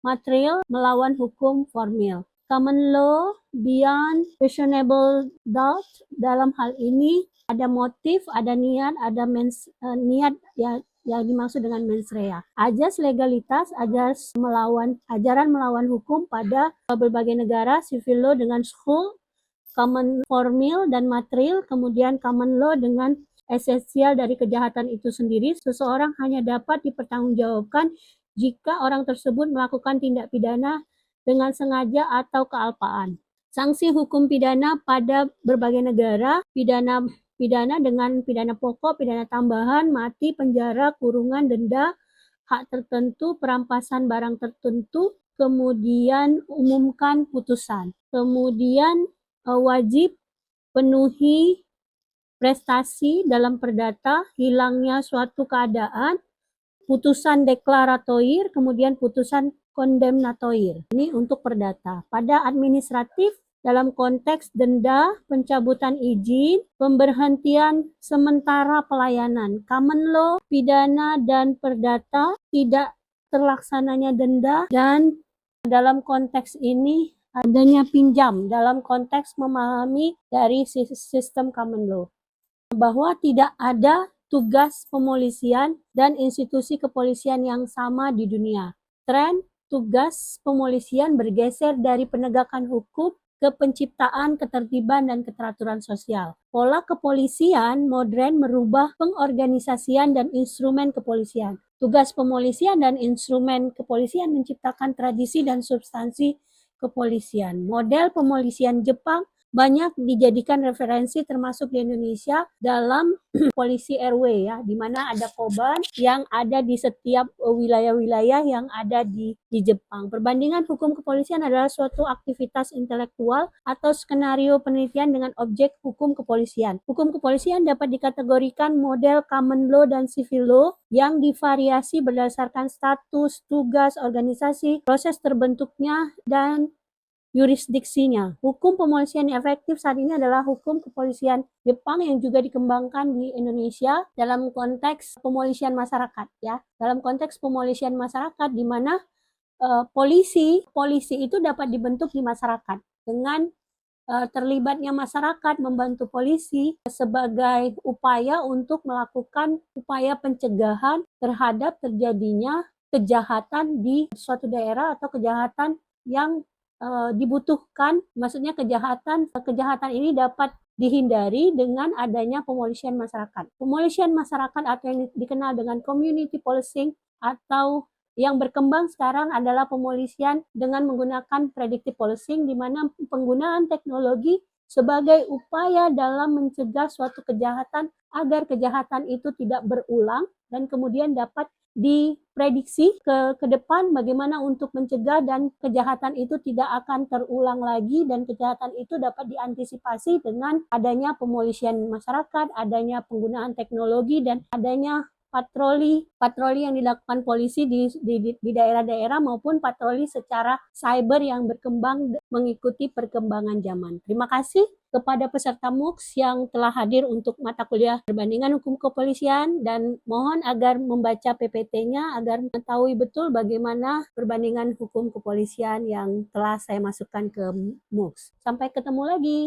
material melawan hukum formil. Common law beyond reasonable doubt, dalam hal ini ada motif, ada niat, ada niat ya, yang dimaksud dengan mens rea. Ajas legalitas, ajaran melawan hukum pada berbagai negara, civil law dengan school, common formil dan material, kemudian common law dengan esensial dari kejahatan itu sendiri. Seseorang hanya dapat dipertanggungjawabkan jika orang tersebut melakukan tindak pidana dengan sengaja atau kealpaan. Sanksi hukum pidana pada berbagai negara, pidana dengan pidana pokok, pidana tambahan, mati, penjara, kurungan, denda, hak tertentu, perampasan barang tertentu, kemudian umumkan putusan. Kemudian wajib penuhi prestasi dalam perdata, hilangnya suatu keadaan, putusan deklaratoir, kemudian putusan kondemnatoir. Ini untuk perdata. Pada administratif, dalam konteks denda, pencabutan izin, pemberhentian sementara pelayanan. Common law, pidana, dan perdata tidak terlaksananya denda, dan dalam konteks ini adanya pinjam dalam konteks memahami dari sistem common law. Bahwa tidak ada tugas pemolisian dan institusi kepolisian yang sama di dunia. Tren tugas pemolisian bergeser dari penegakan hukum ke penciptaan ketertiban dan keteraturan sosial. Pola kepolisian modern merubah pengorganisasian dan instrumen kepolisian. Tugas pemolisian dan instrumen kepolisian menciptakan tradisi dan substansi kepolisian. Model pemolisian Jepang banyak dijadikan referensi termasuk di Indonesia dalam polisi RW ya, di mana ada koban yang ada di setiap wilayah-wilayah yang ada di Jepang. Perbandingan hukum kepolisian adalah suatu aktivitas intelektual atau skenario penelitian dengan objek hukum kepolisian. Hukum kepolisian dapat dikategorikan model common law dan civil law yang divariasi berdasarkan status, tugas, organisasi, proses terbentuknya, dan yurisdiksinya. Hukum pemolisian yang efektif saat ini adalah hukum kepolisian Jepang yang juga dikembangkan di Indonesia dalam konteks pemolisian masyarakat ya. Dalam konteks pemolisian masyarakat di mana polisi itu dapat dibentuk di masyarakat dengan terlibatnya masyarakat membantu polisi sebagai upaya untuk melakukan upaya pencegahan terhadap terjadinya kejahatan di suatu daerah atau kejahatan yang dibutuhkan, maksudnya kejahatan ini dapat dihindari dengan adanya pemolisian masyarakat. Pemolisian masyarakat atau yang dikenal dengan community policing atau yang berkembang sekarang adalah pemolisian dengan menggunakan predictive policing, di mana penggunaan teknologi sebagai upaya dalam mencegah suatu kejahatan agar kejahatan itu tidak berulang dan kemudian dapat diprediksi ke depan bagaimana untuk mencegah dan kejahatan itu tidak akan terulang lagi, dan kejahatan itu dapat diantisipasi dengan adanya pemolisian masyarakat, adanya penggunaan teknologi, dan adanya patroli yang dilakukan polisi di daerah-daerah maupun patroli secara cyber yang berkembang mengikuti perkembangan zaman. Terima kasih kepada peserta MUKS yang telah hadir untuk mata kuliah perbandingan hukum kepolisian, dan mohon agar membaca PPT-nya agar mengetahui betul bagaimana perbandingan hukum kepolisian yang telah saya masukkan ke MUKS. Sampai ketemu lagi.